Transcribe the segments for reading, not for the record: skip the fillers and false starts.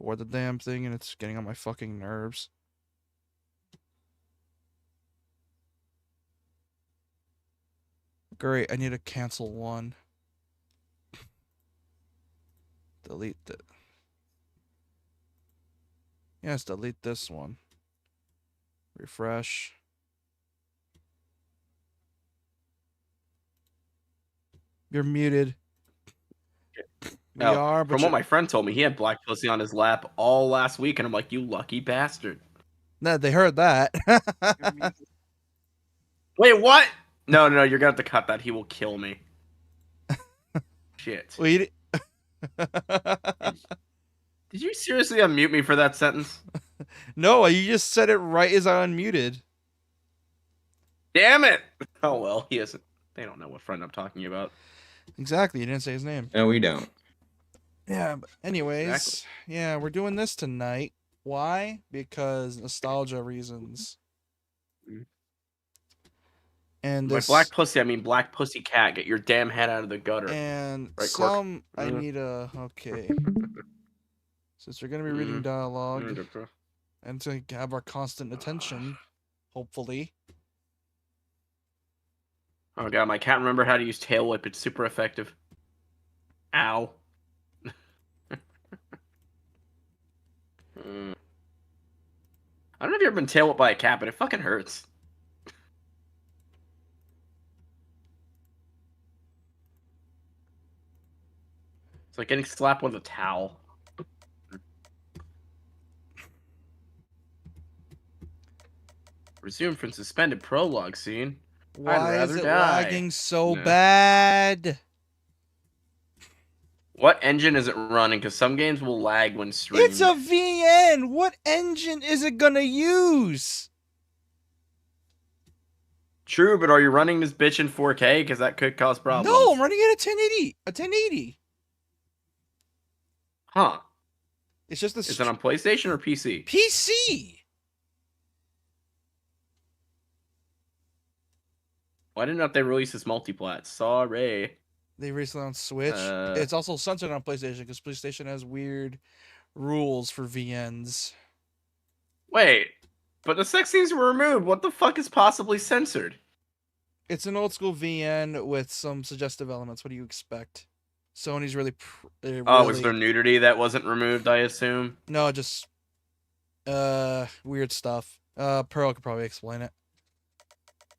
record the damn thing and it's getting on my fucking nerves. Great, I need to cancel one. Delete it. Yes, delete this one. Refresh. You're muted. We Oh, are, but from what my friend told me, he had black pussy on his lap all last week, and I'm like, you lucky bastard. no, they heard that. Wait, what? No, you're gonna have to cut that. He will kill me. Shit. Wait. Did you seriously unmute me for that sentence? No, you just said it right as I unmuted. Damn it! Oh well, he isn't. They don't know what friend I'm talking about. Exactly, you didn't say his name. No, we don't. Yeah, but anyways, Exactly. yeah, we're doing this tonight. Why? Because nostalgia reasons. And By this black pussy, I mean black pussy cat. Get your damn head out of the gutter. and Right, some Cork? I need a okay. Since we're gonna be reading dialogue and to have our constant attention, hopefully. Oh god, my cat remembered how to use tail whip. It's super effective. Ow. I don't know if you've ever been tail whipped by a cat, but it fucking hurts. It's like getting slapped with a towel. Resume from suspended prologue scene. Why is it die. lagging so bad? What engine is it running? Because some games will lag when streamed. It's a VN! What engine is it gonna use? True, but are you running this bitch in 4K? Because that could cause problems. No, I'm running it at 1080. A 1080. Huh. It's just a Is it on PlayStation or PC? PC. Why didn't they release this multiplat? Sorry. They recently on Switch. It's also censored on PlayStation because PlayStation has weird rules for VNs. Wait, but the sex scenes were removed. What the fuck is possibly censored? It's an old school VN with some suggestive elements. What do you expect? Sony's really. Oh, was there nudity that wasn't removed? I assume. No, just weird stuff. Pearl could probably explain it.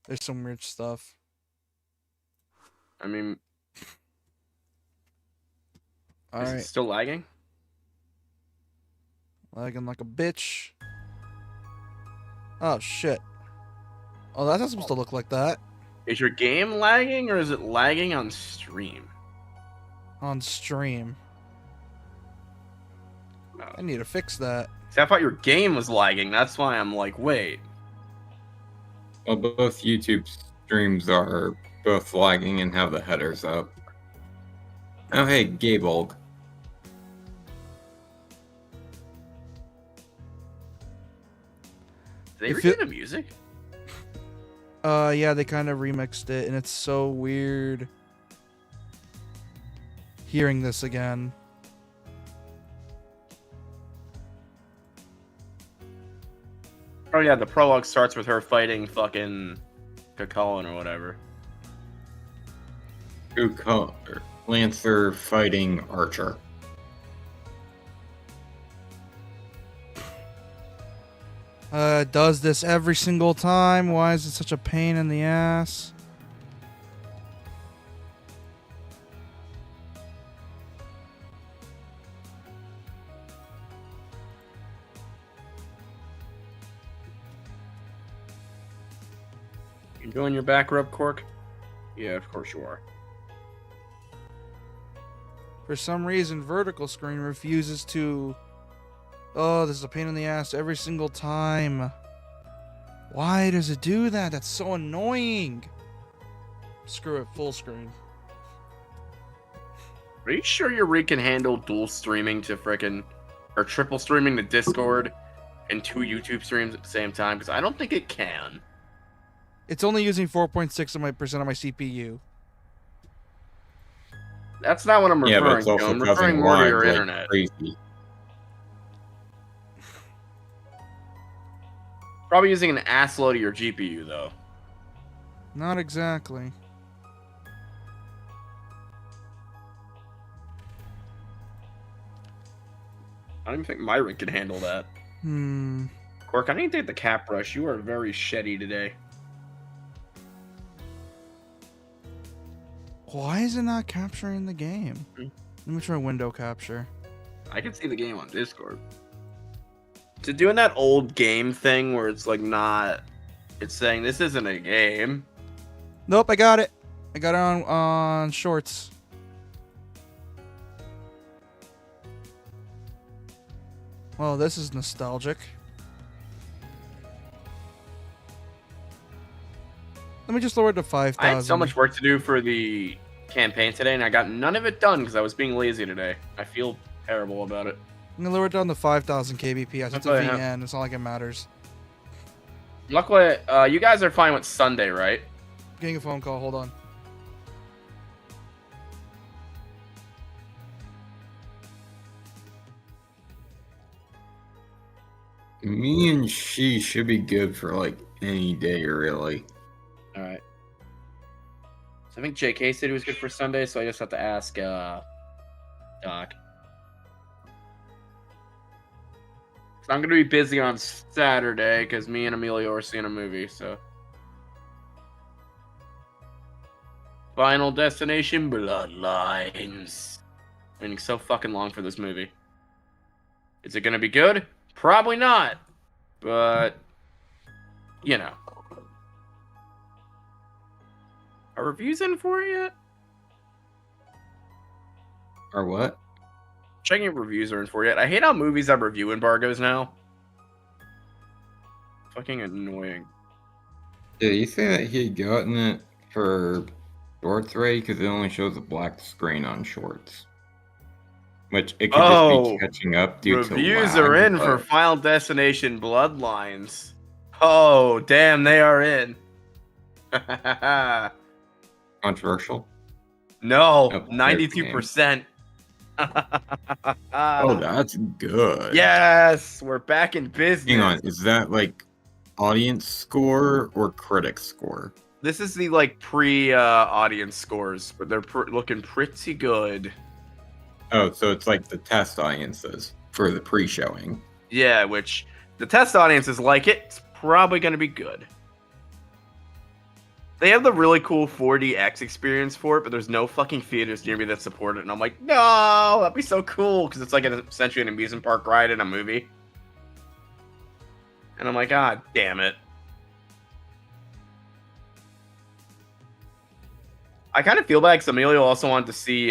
There's some weird stuff. I mean, is it still lagging? Lagging like a bitch. Oh shit. Oh, that's not supposed to look like that. Is your game lagging or is it lagging on stream? On stream. I need to fix that. See, I thought your game was lagging. That's why I'm like, wait. Well, both YouTube streams are both lagging and have the headers up. Oh, hey, Gabolg. Did they redo the music? Yeah, they kind of remixed it, and it's so weird hearing this again. Oh yeah, the prologue starts with her fighting fucking Cucullin or whatever. Lancer fighting Archer. Does this every single time? Why is it such a pain in the ass? You doing your back rub, Cork? Yeah, of course you are. For some reason, vertical screen refuses to... Oh, this is a pain in the ass every single time. Why does it do that? That's so annoying. Screw it, full screen. Are you sure your rig can handle dual streaming to frickin' or triple streaming to Discord and 2 YouTube streams at the same time? Because I don't think it can. It's only using 4.6% of my CPU. That's not what I'm referring to. I'm referring more to your internet. Crazy. Probably using an ass load of your GPU though. Not exactly. I don't even think Myron can handle that. Cork, I need to take the cap brush. You are very shitty today. Why is it not capturing the game? Let me try window capture. I can see the game on Discord. So doing that old game thing where it's like not, it's saying this isn't a game. Nope, I got it. I got it on shorts. Well, this is nostalgic. Let me just lower it to 5,000. I had so much work to do for the campaign today, and I got none of it done because I was being lazy today. I feel terrible about it. I'm gonna lower it down to 5,000 kbps. It's a what I have. VN. It's not like it matters. Luckily, you guys are fine with Sunday, right? Getting a phone call. Hold on. Me and she should be good for like any day, really. All right. So I think JK said he was good for Sunday, so I just have to ask Doc. So I'm gonna be busy on Saturday because me and Emilio are seeing a movie. So Final Destination Bloodlines. Waiting so fucking long for this movie. Is it gonna be good? Probably not. But you know. Are reviews in for it yet? Or what? Checking if reviews are in for it yet. I hate how movies have review embargoes now. Fucking annoying. Yeah, you say that he had gotten it for shorts, right? Because it only shows a black screen on shorts. Which it could just be catching up due to reviews lag, are in but- for Final Destination Bloodlines. Oh, damn, they are in. Controversial? No, Oh, 92%. Oh, that's good. Yes, we're back in business. Hang on, is that like audience score or critic score? This is the like pre-audience scores, but they're looking pretty good. Oh, so it's like the test audiences for the pre-showing. Yeah, which the test audiences like it. It's probably going to be good. They have the really cool 4DX experience for it, but there's no fucking theaters near me that support it. And I'm like, no, that'd be so cool. Because it's like essentially an amusement park ride in a movie. And I'm like, ah, damn it. I kind of feel bad because Emilio also wanted to see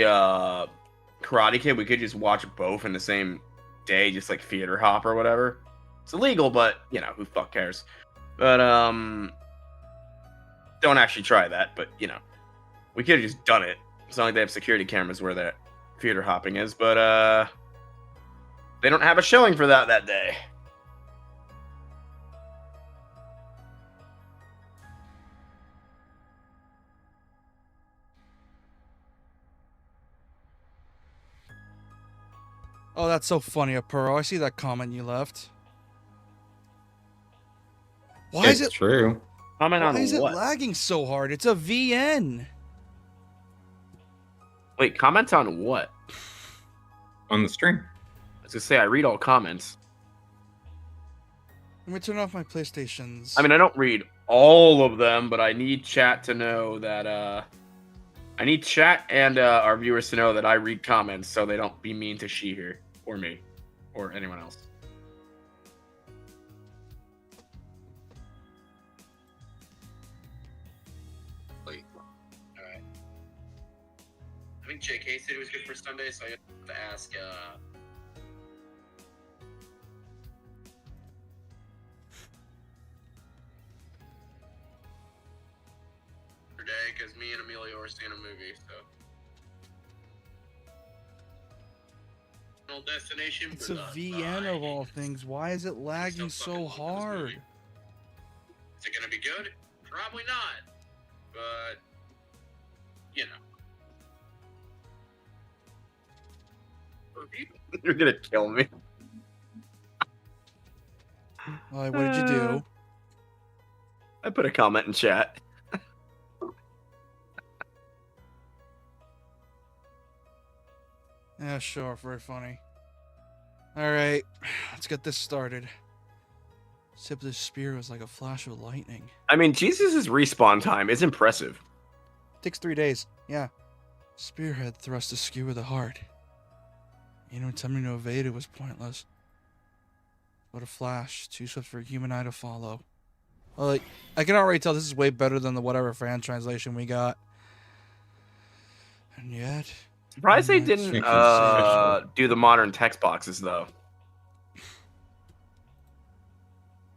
Karate Kid. We could just watch both in the same day, just like theater hop or whatever. It's illegal, but, you know, who fuck cares. But, don't actually try that, but, you know, we could have just done it. It's not like they have security cameras where that theater hopping is, but, they don't have a showing for that day. Oh, that's so funny, Apuro. I see that comment you left. Why It's is it? true. Comment on Why is it what? lagging so hard? It's a VN. Wait, comment on what? On the stream. I was gonna say, I read all comments. Let me turn off my PlayStations. I mean, I don't read all of them, but I need chat to know that, I need chat and our viewers to know that I read comments so they don't be mean to she here, or me, or anyone else. Alright. I think JK said it was good for Sunday, so I have to ask, because me and Emilio are seeing a movie, so. Final Destination. It's a VN of all things. Why is it lagging so hard? Is it gonna be good? Probably not. But you know. You're gonna kill me. What did you do? I put a comment in chat. Yeah, sure, very funny. Alright, let's get this started. Tip of the spear was like a flash of lightning. I mean, Jesus' respawn time is impressive. Takes 3 days, yeah. Spearhead thrust to skewer the heart. Attempting to evade it was pointless. What a flash, too swift for a human eye to follow. Well, I can already tell this is way better than the whatever fan translation we got. And yet... Surprised they didn't do the modern text boxes, though.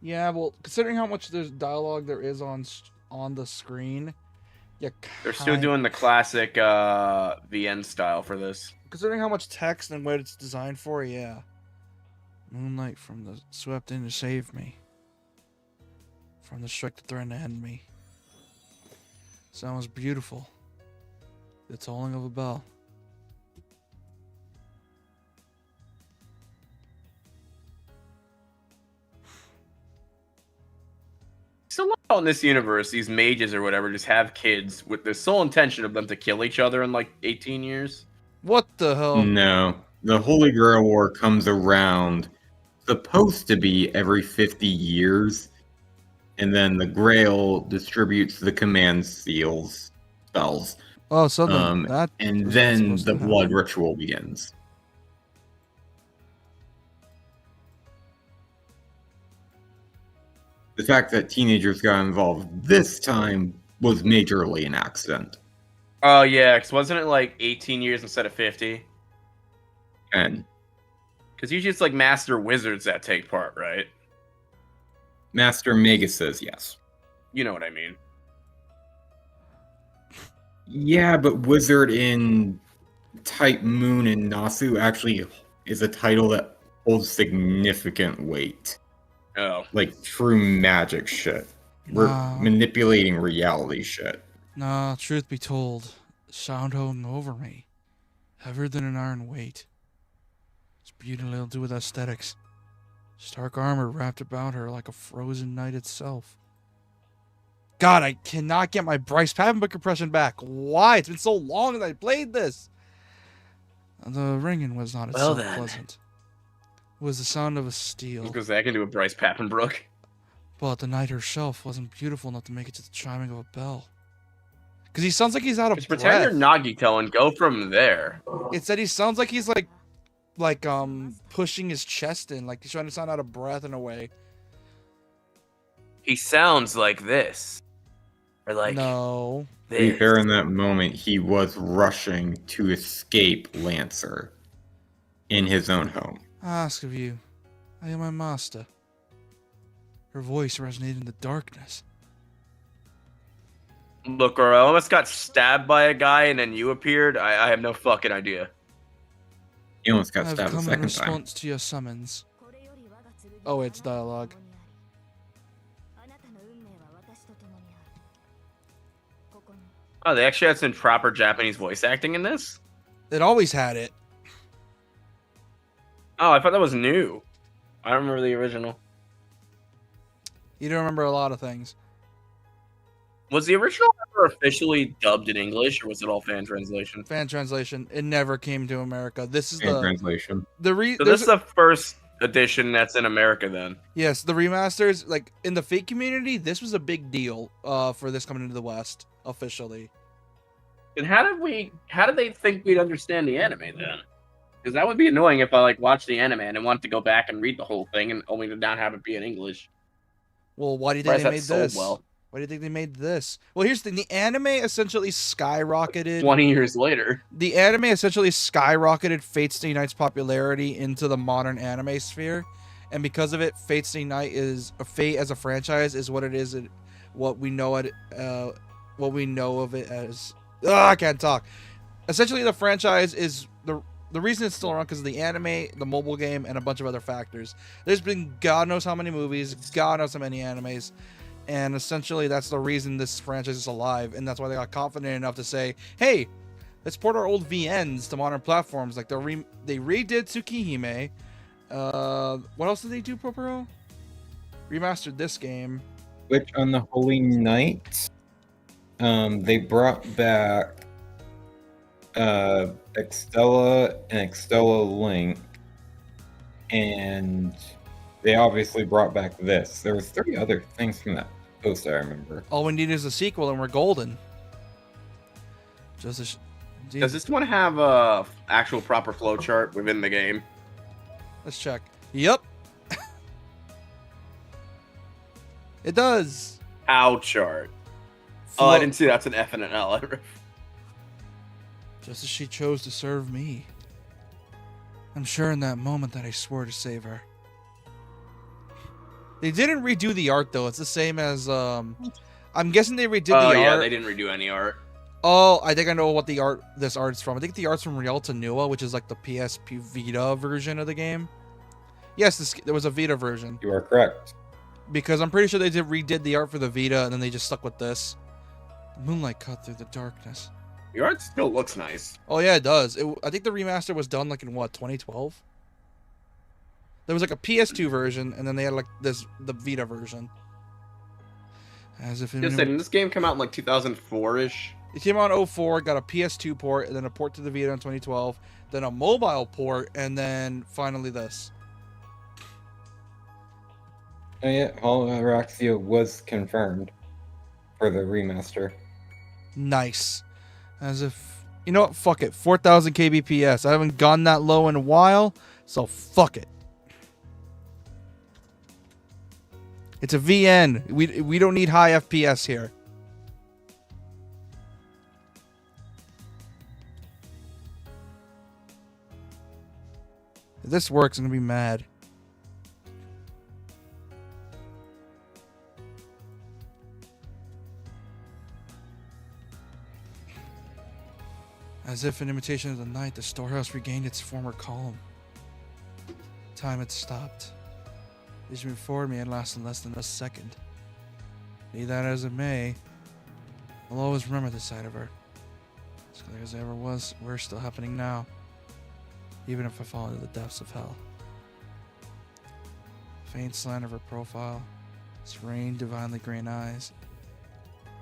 Yeah, well, considering how much there's dialogue there is on the screen, yeah, they're still doing the classic VN style for this. Considering how much text and what it's designed for, yeah. Moonlight from the swept in to save me. From the strike that threatened to end me. Sound was beautiful. The tolling of a bell. So a lot in this universe, these mages or whatever just have kids with the sole intention of them to kill each other in like 18 years. What the hell? No. The Holy Grail War comes around supposed to be every 50 years. And then the Grail distributes the command spells. Oh, something that. And then the blood ritual begins. The fact that teenagers got involved this time was majorly an accident. Oh, yeah, because wasn't it like 18 years instead of 50? And because usually it's like master wizards that take part, right? Master Maguses, yes. You know what I mean. Yeah, but Wizard in Type Moon and Nasu actually is a title that holds significant weight. Oh. Like true magic shit. We're manipulating reality shit. Nah, truth be told, sound hung over me. Heavier than an iron weight. It's beauty little to do with aesthetics. Stark armor wrapped about her like a frozen night itself. God, I cannot get my Bryce Papenbook impression back. Why? It's been so long that I played this. The ringing was not itself pleasant. It was the sound of a steel. Because I can do a Bryce Papenbrook. But the night herself wasn't beautiful enough to make it to the chiming of a bell. Because he sounds like he's out of breath. Pretend you're Nagito and go from there. It said he sounds like he's like pushing his chest in, like he's trying to sound out of breath in a way. He sounds like this. Or like no. To be fair, in that moment, he was rushing to escape Lancer in his own home. I ask of you, I am my master. Her voice resonated in the darkness. Look, or I almost got stabbed by a guy and then you appeared. I have no fucking idea. He almost got stabbed a I've come second in time. response to your summons. Oh, it's dialogue. Oh, they actually had some proper Japanese voice acting in this? It always had it. Oh, I thought that was new. I don't remember the original. You don't remember a lot of things. Was the original ever officially dubbed in English, or was it all fan translation? Fan translation. It never came to America. This is Fan the translation. So this is the first edition that's in America, then. Yes, the remasters. Like in the Fate community, this was a big deal. For this coming into the West officially. And how did they think we'd understand the anime then? Because that would be annoying if I watched the anime and wanted to go back and read the whole thing and only to not have it be in English. Well, why do you think they made this? Why do you think they made this? Well, here's the thing. The anime essentially skyrocketed... 20 years later. The anime essentially skyrocketed Fate Stay Night's popularity into the modern anime sphere. And because of it, Fate Stay Night is... Fate as a franchise is what it is. What we know of it as... I can't talk. Essentially, the franchise is... The reason it's still around because of the anime, the mobile game, and a bunch of other factors. There's been God knows how many movies, God knows how many animes, and essentially that's the reason this franchise is alive, and that's why they got confident enough to say, hey, let's port our old VNs to modern platforms. Like they redid Tsukihime. What else did they do, Poporo? Remastered this game. Switch on the Holy Night, they brought back Extella and Extella Link, and they obviously brought back this. There was 3 other things from that post I remember. All we need is a sequel, and we're golden. Does this one have a actual proper flowchart within the game? Let's check. Yep. It does. How chart? Oh, I didn't see that's an F and an L. Just as she chose to serve me. I'm sure in that moment that I swore to save her. They didn't redo the art though. It's the same as I'm guessing they redid the art. Oh yeah, they didn't redo any art. Oh, I think I know what this art's from. I think the art's from Rialta Nua, which is like the PSP Vita version of the game. Yes, there was a Vita version. You are correct. Because I'm pretty sure they redid the art for the Vita, and then they just stuck with this. Moonlight cut through the darkness. The art still looks nice. Oh yeah, it does. I think the remaster was done like in what, 2012? There was like a PS2 version, and then they had like the Vita version. As if Didn't this game come out in like 2004-ish? It came out in 04, got a PS2 port, and then a port to the Vita in 2012, then a mobile port, and then finally this. Oh yeah, Holaraxia was confirmed for the remaster. Nice. As if, you know what, fuck it, 4000 kbps. I haven't gone that low in a while, so fuck it. It's a VN. We don't need high FPS here. If this works, I'm gonna be mad. As if in imitation of the night, the storehouse regained its former calm. Time had stopped. Vision before me had lasted less than a second. Be that as it may, I'll always remember the sight of her. As clear as it ever was, we're still happening now. Even if I fall into the depths of hell. Faint slant of her profile, serene, divinely green eyes.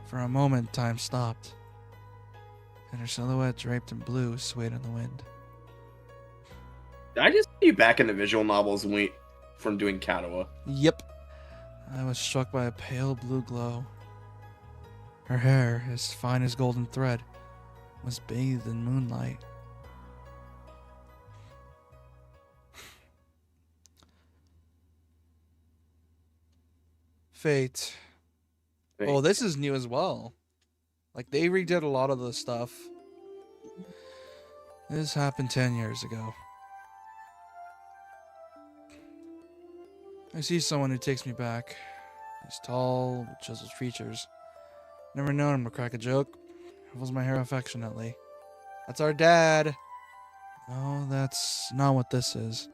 For a moment, time stopped, and her silhouette draped in blue swayed in the wind. Did I just see you back in the visual novels from doing Katawa? Yep. I was struck by a pale blue glow. Her hair, as fine as golden thread, was bathed in moonlight. Fate. Oh, this is new as well. Like, they redid a lot of the stuff. This happened 10 years ago. I see someone who takes me back. He's tall, with chiseled features. Never known him to crack a joke. Ruffles my hair affectionately. That's our dad. No, that's not what this is.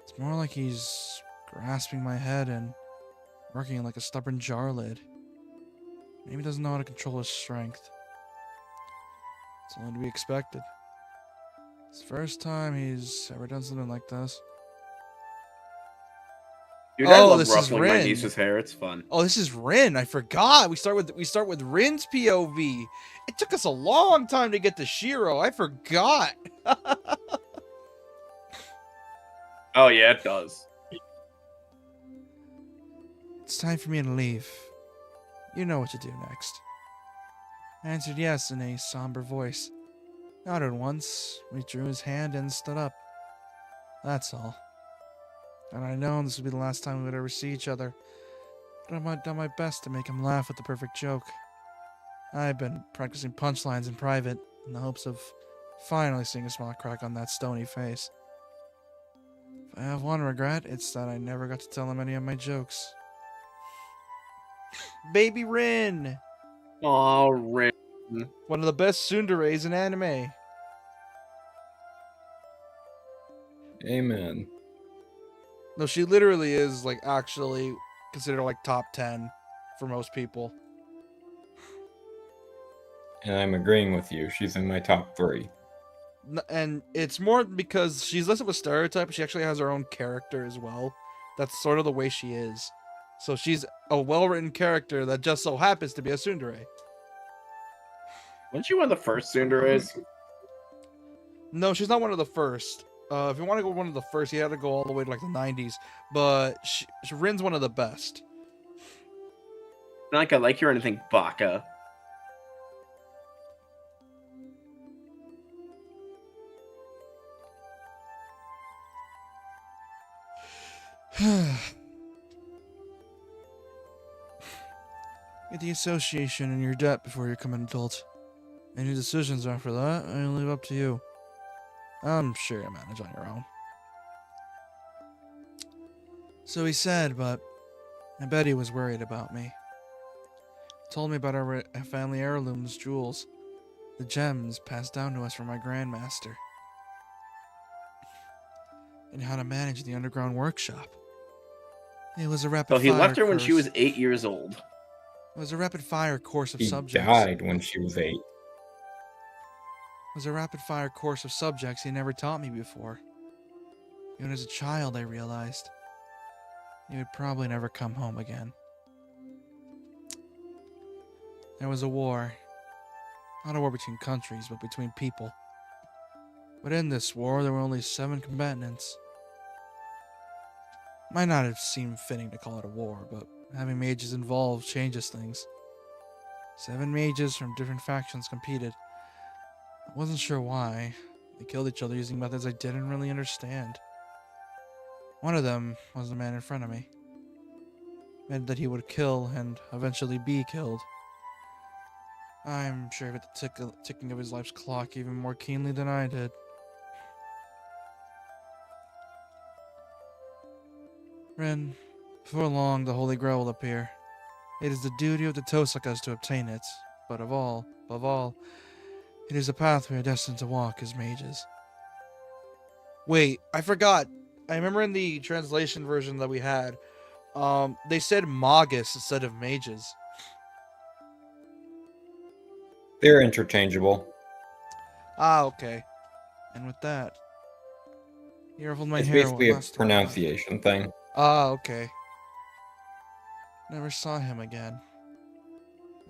It's more like he's grasping my head and working like a stubborn jar lid. Maybe he doesn't know how to control his strength. It's only to be expected. It's the first time he's ever done something like this. Dude, I love this is ruffling my Rin. niece's hair. It's fun. Oh, this is Rin. I forgot. We start with Rin's POV. It took us a long time to get to Shiro. I forgot. Oh yeah, it does. It's time for me to leave. You know what to do next. I answered yes in a somber voice. Nodded once. We drew his hand and stood up. That's all. And I know this would be the last time we would ever see each other. But I might have done my best to make him laugh with the perfect joke. I've been practicing punchlines in private in the hopes of finally seeing a small crack on that stony face. If I have one regret, it's that I never got to tell him any of my jokes. Baby Rin! Oh, Rin. One of the best tsunderes in anime. Amen. No, she literally is, like, actually considered, like, top 10 for most people. And I'm agreeing with you. She's in my top 3. And it's more because she's less of a stereotype, but she actually has her own character as well. That's sort of the way she is. So she's a well-written character that just so happens to be a tsundere. Wasn't she one of the first tsunderes? No, she's not one of the first. If you want to go one of the first, you had to go all the way to like the 90s. But Rin's one of the best. Not like I like you or anything, Baka. Get the association in your debt before you become an adult. Any decisions after that, I leave up to you. I'm sure you'll manage on your own. So he said, but I bet he was worried about me. Told me about our family heirlooms, jewels, the gems passed down to us from my grandmaster, and how to manage the underground workshop. It was a rapid So he fire left her when she course. was 8 years old. It was a rapid fire course of He subjects. died when she was 8. It was a rapid fire course of subjects he never taught me before. Even as a child, I realized he would probably never come home again. There was a war. Not a war between countries, but between people. But in this war, there were only 7 combatants. Might not have seemed fitting to call it a war, but having mages involved changes things. 7 mages from different factions competed. I wasn't sure why. They killed each other using methods I didn't really understand. One of them was the man in front of me. Meant that he would kill and eventually be killed. I'm sure he felt the ticking of his life's clock even more keenly than I did. Rin, before long the Holy Grail will appear. It is the duty of the Tosakas to obtain it, but above all, it is a path we are destined to walk as mages. Wait, I forgot. I remember in the translation version that we had, they said magus instead of mages. They're interchangeable. Ah, okay. And with that, you ruffled my It's hair. basically a last time. pronunciation thing. Ah, okay. Never saw him again.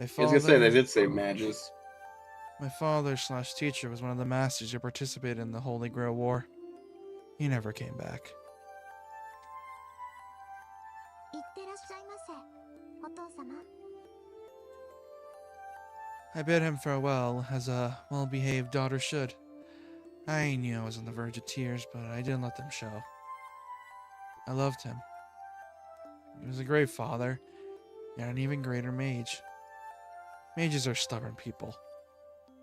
I was gonna say they did say mages. My father/teacher was one of the masters who participated in the Holy Grail War. He never came back. いってらっしゃいませ、お父様。 I bid him farewell, as a well-behaved daughter should. I knew I was on the verge of tears, but I didn't let them show. I loved him. He was a great father, and an even greater mage. Mages are stubborn people.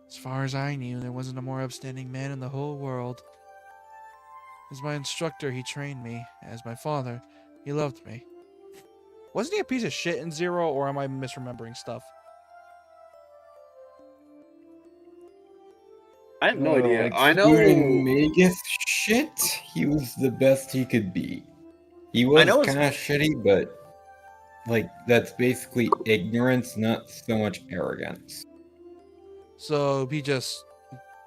As far as I knew, there wasn't a more upstanding man in the whole world. As my instructor, he trained me. As my father, he loved me. Wasn't he a piece of shit in Zero, or am I misremembering stuff? I have no idea. I Excluding know. Magus shit, he was the best he could be. He was know it's- kind of shitty, but like that's basically ignorance, not so much arrogance. So he just...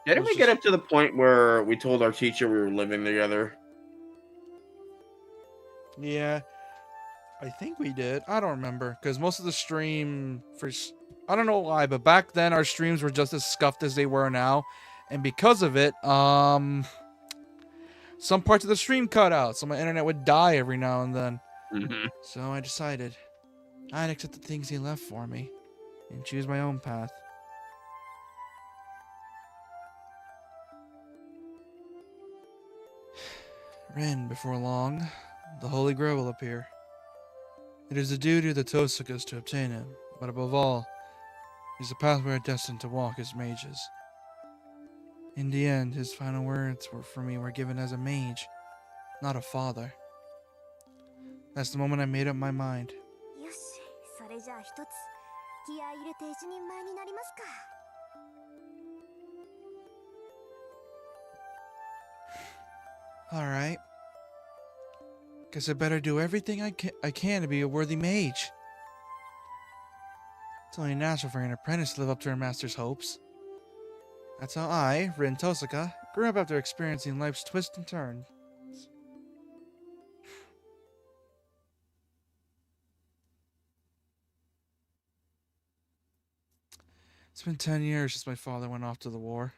Didn't was we get just- up to the point where we told our teacher we were living together? Yeah, I think we did. I don't remember, because most of the stream... I don't know why, but back then our streams were just as scuffed as they were now. And because of it, some parts of the stream cut out, so my internet would die every now and then. Mm-hmm. So I decided I'd accept the things he left for me and choose my own path. Rin, before long, the Holy Grail will appear. It is the duty of the Tosakas to obtain him, but above all, it is the path we are destined to walk as mages. In the end, his final words for me were given as a mage, not a father. That's the moment I made up my mind. よし、それじゃあ一つ気合い入れて一人前になりますか。 Alright. Guess I better do everything I can to be a worthy mage. It's only natural for an apprentice to live up to her master's hopes. That's how I, Rin Tosaka, grew up after experiencing life's twists and turns. It's been 10 years since my father went off to the war.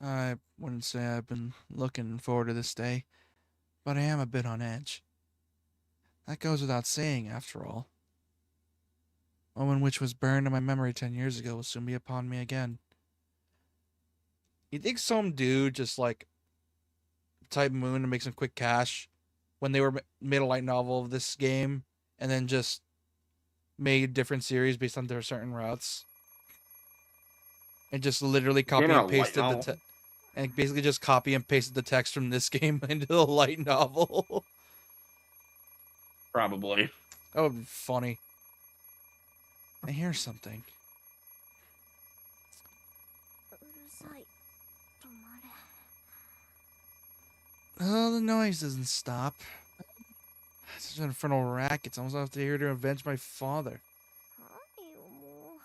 I wouldn't say I've been looking forward to this day, but I am a bit on edge. That goes without saying, after all. A moment which was burned in my memory 10 years ago will soon be upon me again. You think some dude just like type Moon to make some quick cash when they made a light novel of this game and then just made different series based on their certain routes? And just literally copy Came out and a light pasted the novel? and basically just copy and pasted the text from this game into the light novel. Probably. That would be funny. I hear something. うるさい。止まれ。 Oh, the noise doesn't stop. Such an infernal racket. It's almost enough to hear to avenge my father. はいよもう。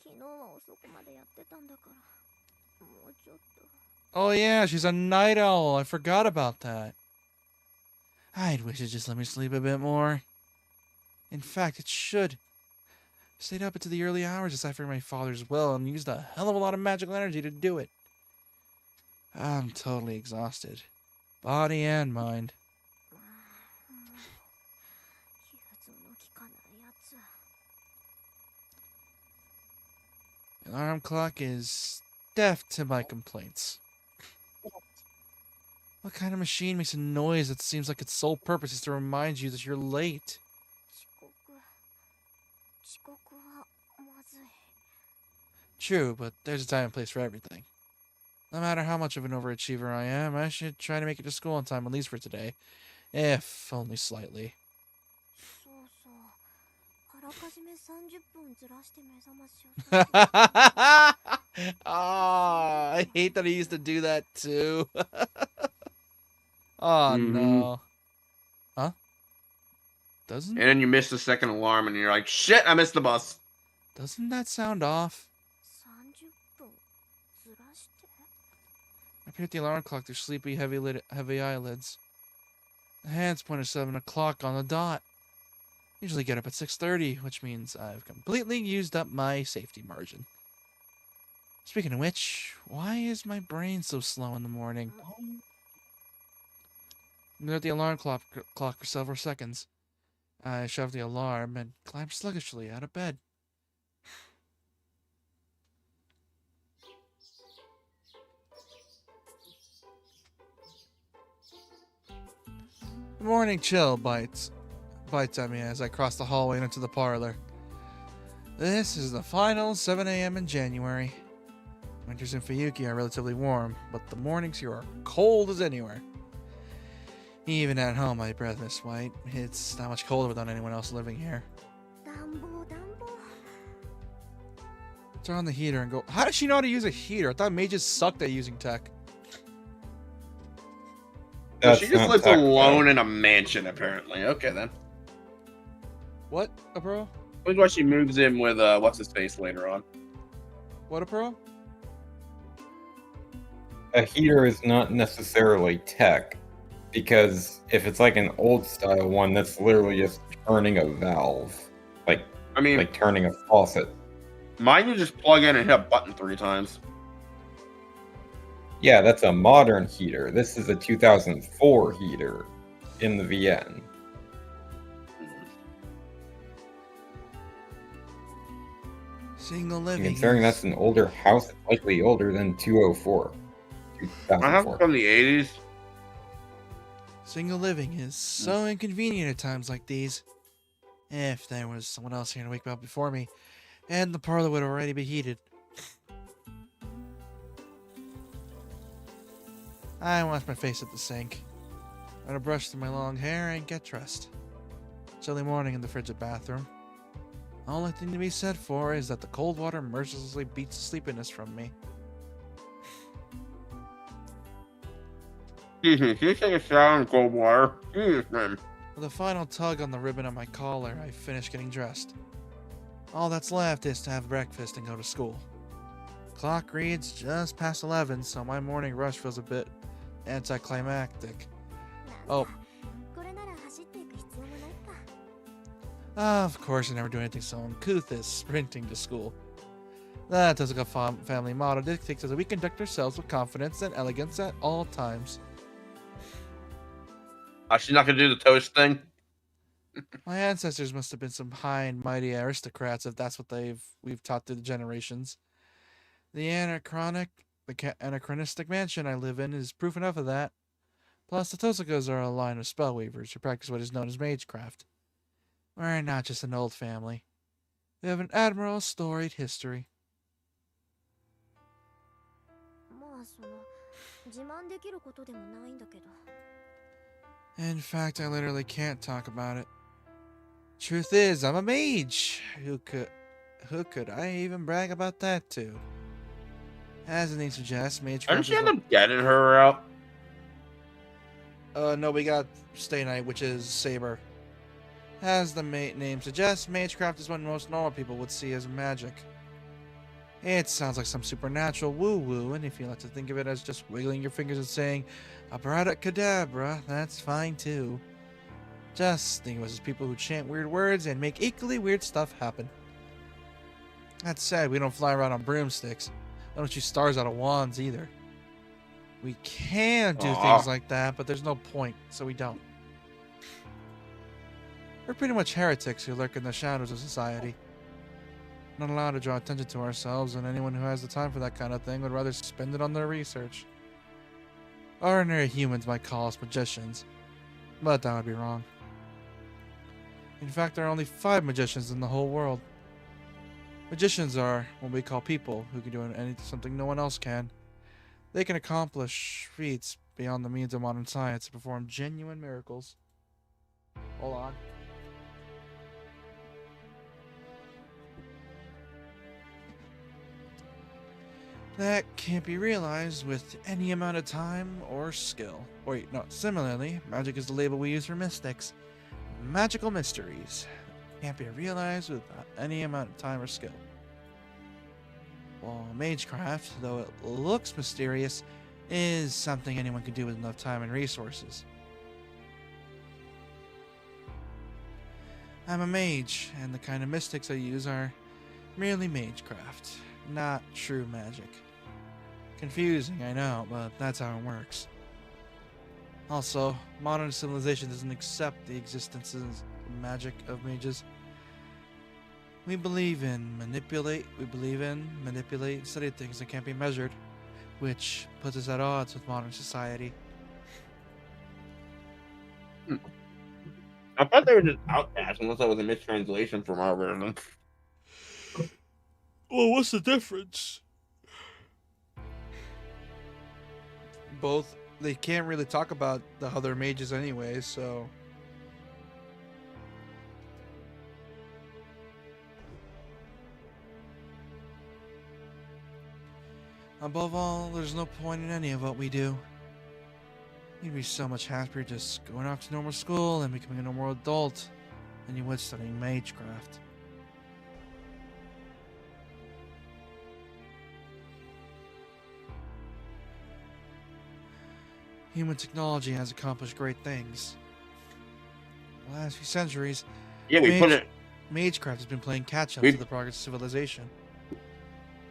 昨日は遅くまでやってたんだから。もうちょっと。 Oh yeah, she's a night owl. I forgot about that. I'd wish it just let me sleep a bit more. In fact, it should. Stayed up into the early hours deciphering my father's will and used a hell of a lot of magical energy to do it. I'm totally exhausted. Body and mind. まあもう融通の利かないやつ。 The alarm clock is deaf to my complaints. What kind of machine makes a noise that seems like its sole purpose is to remind you that you're late? 遅刻はまずい。 True, but there's a time and place for everything. No matter how much of an overachiever I am, I should try to make it to school on time, at least for today. If only slightly. そうそう。あらかじめ30分ずらして目覚ましを設定。 Ah, I hate that he used to do that too. Oh no. Huh? Doesn't And then you miss the second alarm and you're like, shit, I missed the bus. doesn't that sound off? 30分ずらして。 I peered at the alarm clock through sleepy, heavy eyelids. The hands pointed 7 o'clock on the dot. Usually get up at 6:30, which means I've completely used up my safety margin. Speaking of which, why is my brain so slow in the morning? I looked at the alarm clock for several seconds. I shoved the alarm and climbed sluggishly out of bed. The morning chill bites at me as I cross the hallway and into the parlor. This is the final 7 a.m. in January. Winters in Fuyuki are relatively warm, but the mornings here are cold as anywhere. Even at home, my breath is white. It's not much colder without anyone else living here. 暖房暖房。 Turn on the heater and go. How does she know how to use a heater? I thought mages sucked at using tech. That's She just not lives tech, alone though. in a mansion, apparently. Okay, then. What, a bro? That's why she moves in with, what's his face later on. What, a bro? A heater is not necessarily tech, because if it's like an old style one, that's literally just turning a valve, I mean, like turning a faucet. mine you just plug in and hit a button 3 times. Yeah, that's a modern heater. This is a 2004 heater in the VN. Single And living. considering that's an older house, it's likely older than 204. I have 2004. from the 80s. Single living is so inconvenient at times like these. If there was someone else here to wake me up before me, and the parlor would already be heated. I wash my face at the sink. Run a brush through my long hair and get dressed. Chilly morning in the frigid bathroom. All I think to be said for is that the cold water mercilessly beats sleepiness from me. She's taking a shower in cold water. Jesus, man. With a final tug on the ribbon on my collar, I finish getting dressed. All that's left is to have breakfast and go to school. Clock reads just past 11, so my morning rush feels a bit anticlimactic. なん Oh, かこれなら走っていく必要もないか。 of course I never do anything so uncouth as sprinting to school. The Tozuka family motto dictates that we conduct ourselves with confidence and elegance at all times. She's not gonna do the toast thing. My ancestors must have been some high and mighty aristocrats, if that's what we've taught through the generations. The anachronistic mansion I live in is proof enough of that. Plus, the Tozukas are a line of spellweavers who practice what is known as magecraft. We're not just an old family. We have an admirable, storied history. まあ自慢できることでもないんだけど。 In fact, I literally can't talk about it. Truth is, I'm a mage. Who could I even brag about that to? As the name suggests, magecraft. Didn't she end up getting her out? No, we got Stay Night, which is Saber. As the name suggests, magecraft is what most normal people would see as magic. It sounds like some supernatural woo-woo, and if you like to think of it as just wiggling your fingers and saying, abracadabra, that's fine too. Just think of us as people who chant weird words and make equally weird stuff happen. That said, we don't fly around on broomsticks. I don't shoot stars out of wands either. We can do things like that, but there's no point, so we don't. We're pretty much heretics who lurk in the shadows of society. Not allowed to draw attention to ourselves, and anyone who has the time for that kind of thing would rather spend it on their research. Ordinary humans might call us magicians, but that would be wrong. In fact, there are only 5 magicians in the whole world. Magicians are what we call people who can do something no one else can. They can accomplish feats beyond the means of modern science to perform genuine miracles. Hold on. That can't be realized with any amount of time or skill. Wait, no, similarly, magic is the label we use for mystics. Magical mysteries. Can't be realized without any amount of time or skill. While magecraft, though it looks mysterious, is something anyone can do with enough time and resources. I'm a mage, and the kind of mystics I use are merely magecraft, not true magic. Confusing, I know, but that's how it works. Also, modern civilization doesn't accept the existence of magic of mages. We believe in manipulate, and study things that can't be measured, which puts us at odds with modern society. I thought they were just outcasts, unless that was a mistranslation from our version. Well, what's the difference? Both, they can't really talk about the other mages anyway, so... Above all, there's no point in any of what we do. You'd be so much happier just going off to normal school and becoming a normal adult than you would studying magecraft. Human technology has accomplished great things. The last few centuries, Yeah, magecraft has been playing catch-up to the progress of civilization.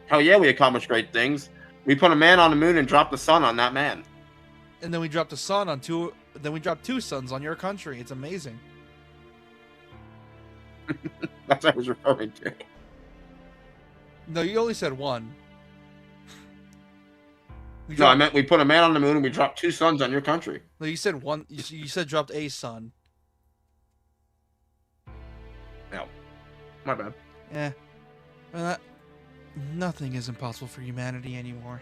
Hell yeah, we accomplished great things. We put a man on the moon and dropped the sun on that man. And then we dropped a sun on two. Then we dropped 2 suns on your country. It's amazing. That's what I was referring to. No, you only said 1. No, I meant we put a man on the moon and we dropped 2 suns on your country. No, you said 1. You said dropped a sun. No, my bad. Yeah. Well, nothing is impossible for humanity anymore.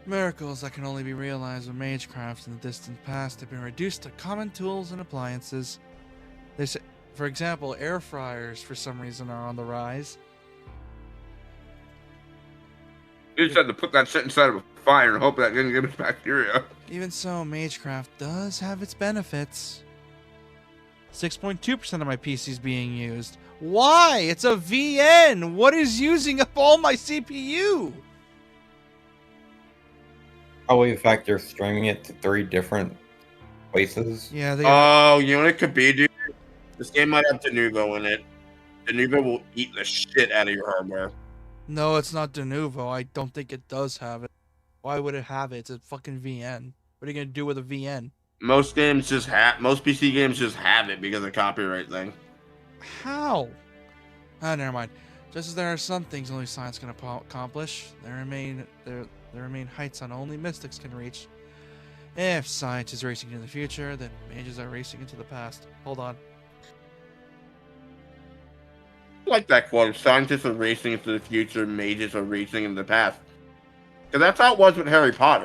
Miracles that can only be realized with magecraft in the distant past have been reduced to common tools and appliances. For example, air fryers for some reason are on the rise. You just had to put that shit inside of a fire and hope that didn't give us bacteria. Even so, magecraft does have its benefits. 6.2% of my PC is being used. Why? It's a VN! What is using up all my CPU? probably the fact they're streaming it to 3 different places. Yeah, they Oh, you know what it could be, dude? This game might have Denuvo in it. Denuvo will eat the shit out of your hardware. No, it's not Denuvo. I don't think it does have it. Why would it have it? It's a fucking VN. What are you gonna do with a VN? Most games just most PC games just have it because of copyright thing. How? Ah, never mind. Just as there are some things only science can accomplish, there remain heights on only mystics can reach. If science is racing into the future, then mages are racing into the past. Hold on. I like that quote. Scientists are racing into the future, mages are racing in the past. Because that's how it was with Harry Potter.